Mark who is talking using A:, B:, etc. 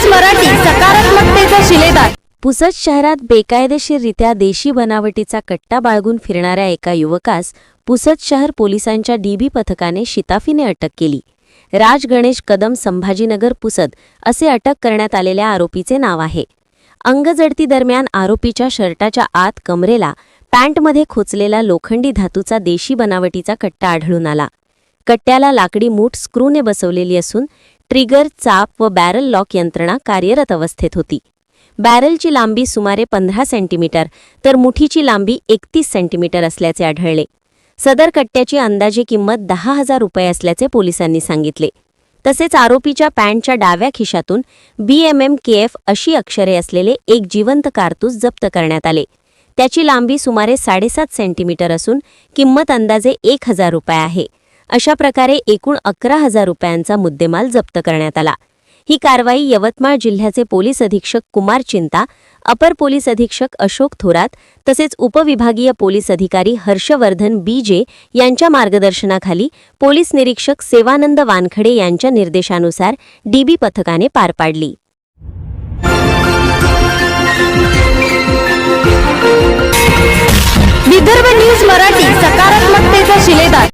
A: News Marathi, सकारात्मकतेचा शिलेदार।
B: पुसद शहरात बेकायदेशीररित्या देशी बनावटीचा कट्टा बाळगून फिरणाऱ्या एका युवकास पुसद शहर पोलिसांच्या डीबी पथकाने शिताफीने अटक केली। राज गणेश कदम संभाजीनगर पुसद असे अटक करण्यात आलेल्या आरोपीचे नाव आहे। अंगजडती दरम्यान आरोपीच्या शर्टाच्या आत कमरेला पॅन्टमध्ये खोचलेला लोखंडी धातूचा देशी बनावटीचा कट्टा आढळून आला। कट्ट्याला लाकडी मूठ स्क्रूने बसवलेली असून ट्रिगर, चाप व बॅरल लॉक यंत्रणा कार्यरत अवस्थेत होती। बॅरलची लांबी सुमारे 15 सेंटीमीटर तर मुठीची लांबी 31 सेंटीमीटर असल्याचे आढळले। सदर कट्ट्याची अंदाजे किंमत 10,000 रुपये असल्याचे पोलिसांनी सांगितले। तसेच आरोपीच्या पॅन्टच्या डाव्या खिशातून BMMKF अशी अक्षरे असलेले एक जिवंत कारतूस जप्त करण्यात आले। त्याची लांबी सुमारे 7.5 सेंटीमीटर असून किंमत अंदाजे 1,000 रुपये आहे। अशा प्रकारे एकूण 11,000 रुपयांचा मुद्देमाल जप्त करण्यात आला। ही कारवाई यवतमाळ जिल्ह्याचे पोलीस अधीक्षक कुमार चिंता, अपर पोलीस अधीक्षक अशोक थोरात तसेच उपविभागीय पोलीस अधिकारी हर्षवर्धन BJ यांच्या मार्गदर्शनाखाली पोलीस निरीक्षक सेवानंद वानखडे यांच्या निर्देशानुसार डीबी पथकाने पार पाडली।
A: विदर्भ न्यूज मराठी, सकारात्मकतेचा शिलेदार।